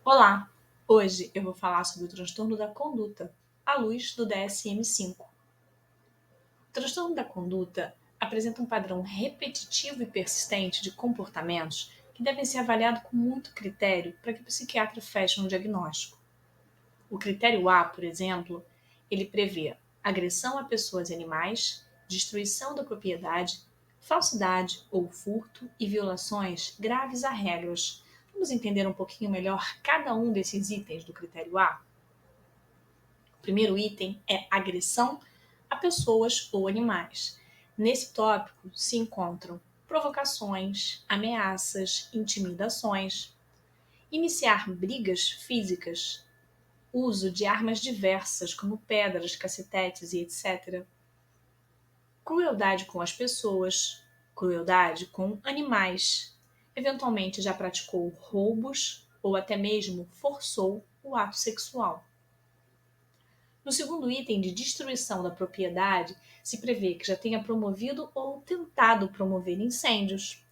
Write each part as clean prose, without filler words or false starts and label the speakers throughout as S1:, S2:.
S1: Olá! Hoje eu vou falar sobre o transtorno da conduta, à luz do DSM-5. O transtorno da conduta apresenta um padrão repetitivo e persistente de comportamentos que devem ser avaliados com muito critério para que o psiquiatra feche um diagnóstico. O critério A, por exemplo, ele prevê agressão a pessoas e animais, destruição da propriedade, falsidade ou furto e violações graves a regras. Vamos entender um pouquinho melhor cada um desses itens do critério A? O primeiro item é agressão a pessoas ou animais. Nesse tópico se encontram provocações, ameaças, intimidações, iniciar brigas físicas, uso de armas diversas, como pedras, cacetetes e etc., crueldade com as pessoas, crueldade com animais, eventualmente já praticou roubos ou até mesmo forçou o ato sexual. No segundo item de destruição da propriedade, se prevê que já tenha promovido ou tentado promover incêndios,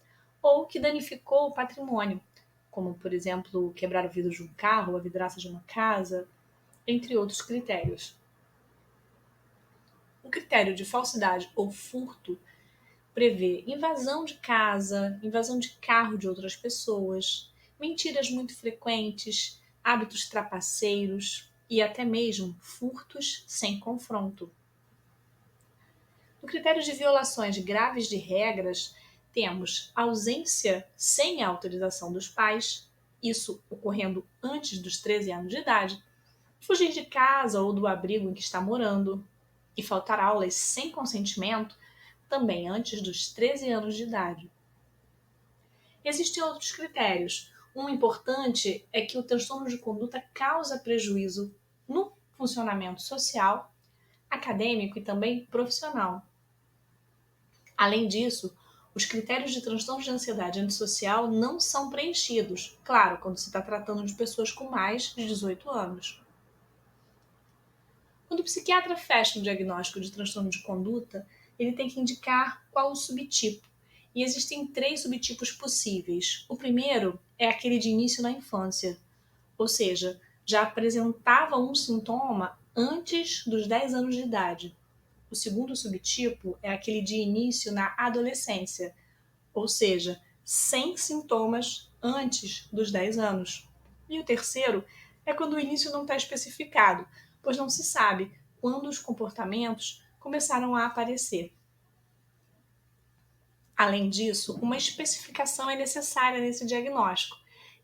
S1: ou que danificou o patrimônio, como, por exemplo, quebrar o vidro de um carro, a vidraça de uma casa, entre outros critérios. O critério de falsidade ou furto prevê invasão de casa, invasão de carro de outras pessoas, mentiras muito frequentes, hábitos trapaceiros e até mesmo furtos sem confronto. No critério de violações graves de regras, temos ausência sem a autorização dos pais, isso ocorrendo antes dos 13 anos de idade, fugir de casa ou do abrigo em que está morando e faltar aulas sem consentimento também antes dos 13 anos de idade. Existem outros critérios. Um importante é que o transtorno de conduta causa prejuízo no funcionamento social, acadêmico e também profissional. Além disso, os critérios de transtorno de ansiedade antissocial não são preenchidos, claro, quando se está tratando de pessoas com mais de 18 anos. Quando o psiquiatra fecha um diagnóstico de transtorno de conduta, ele tem que indicar qual o subtipo. E existem 3 subtipos possíveis. O primeiro é aquele de início na infância, ou seja, já apresentava um sintoma antes dos 10 anos de idade. O segundo subtipo é aquele de início na adolescência, ou seja, sem sintomas antes dos 10 anos. E o terceiro é quando o início não está especificado, pois não se sabe quando os comportamentos começaram a aparecer. Além disso, uma especificação é necessária nesse diagnóstico,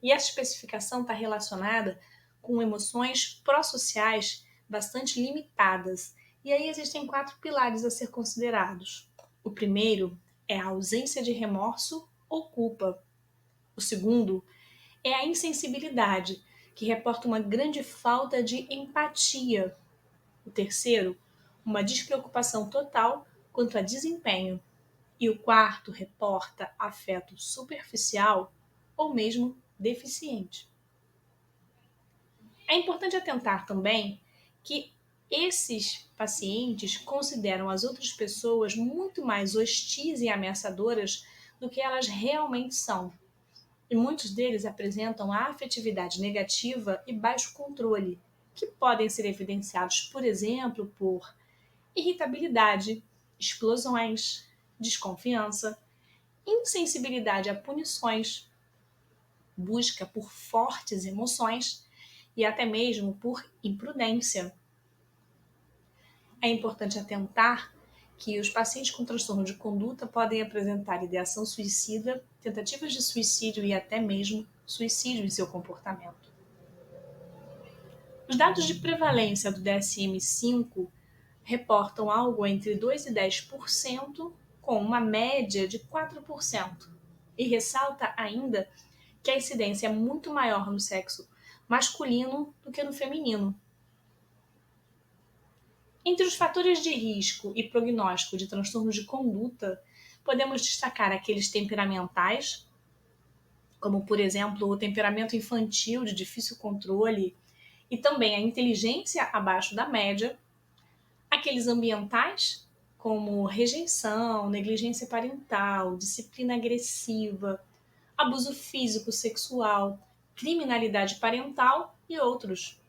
S1: e essa especificação está relacionada com emoções pró-sociais bastante limitadas. E aí existem 4 pilares a ser considerados. O primeiro é a ausência de remorso ou culpa. O segundo é a insensibilidade, que reporta uma grande falta de empatia. O terceiro, uma despreocupação total quanto a desempenho. E o quarto reporta afeto superficial ou mesmo deficiente. É importante atentar também que esses pacientes consideram as outras pessoas muito mais hostis e ameaçadoras do que elas realmente são. E muitos deles apresentam a afetividade negativa e baixo controle, que podem ser evidenciados, por exemplo, por irritabilidade, explosões, desconfiança, insensibilidade a punições, busca por fortes emoções e até mesmo por imprudência. É importante atentar que os pacientes com transtorno de conduta podem apresentar ideação suicida, tentativas de suicídio e até mesmo suicídio em seu comportamento. Os dados de prevalência do DSM-5 reportam algo entre 2 e 10%, com uma média de 4%, e ressalta ainda que a incidência é muito maior no sexo masculino do que no feminino. Entre os fatores de risco e prognóstico de transtorno de conduta, podemos destacar aqueles temperamentais, como, por exemplo, o temperamento infantil de difícil controle e também a inteligência abaixo da média, aqueles ambientais, como rejeição, negligência parental, disciplina agressiva, abuso físico, sexual, criminalidade parental e outros.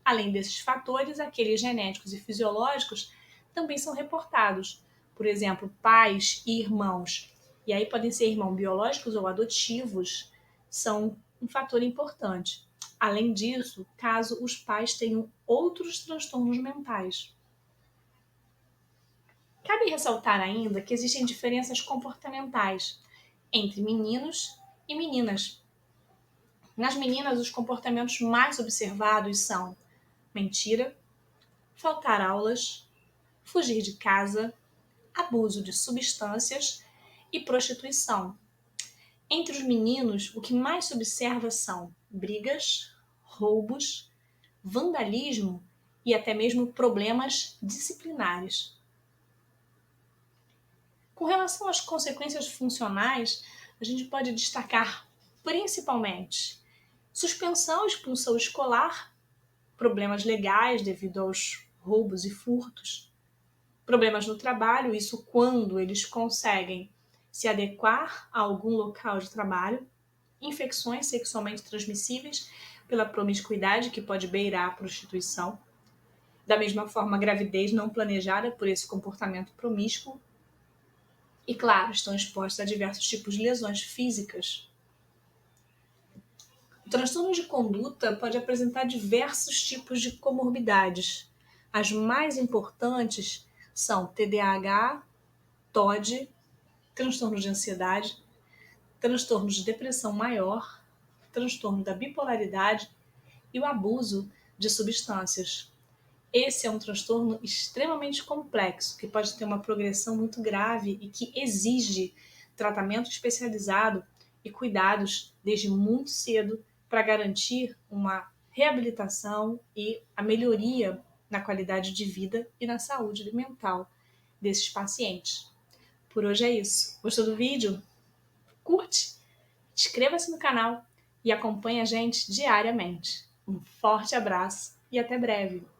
S1: Além desses fatores, aqueles genéticos e fisiológicos também são reportados. Por exemplo, pais e irmãos, e aí podem ser irmãos biológicos ou adotivos, são um fator importante. Além disso, caso os pais tenham outros transtornos mentais. Cabe ressaltar ainda que existem diferenças comportamentais entre meninos e meninas. Nas meninas, os comportamentos mais observados são mentira, faltar aulas, fugir de casa, abuso de substâncias e prostituição. Entre os meninos, o que mais se observa são brigas, roubos, vandalismo e até mesmo problemas disciplinares. Com relação às consequências funcionais, a gente pode destacar principalmente suspensão e expulsão escolar, problemas legais devido aos roubos e furtos, problemas no trabalho, isso quando eles conseguem se adequar a algum local de trabalho, infecções sexualmente transmissíveis pela promiscuidade, que pode beirar a prostituição, da mesma forma, gravidez não planejada por esse comportamento promíscuo, e, claro, estão expostos a diversos tipos de lesões físicas. O transtorno de conduta pode apresentar diversos tipos de comorbidades. As mais importantes são TDAH, TOD, transtorno de ansiedade, transtorno de depressão maior, transtorno da bipolaridade e o abuso de substâncias. Esse é um transtorno extremamente complexo, que pode ter uma progressão muito grave e que exige tratamento especializado e cuidados desde muito cedo para garantir uma reabilitação e a melhoria na qualidade de vida e na saúde mental desses pacientes. Por hoje é isso. Gostou do vídeo? Curte, inscreva-se no canal e acompanhe a gente diariamente. Um forte abraço e até breve!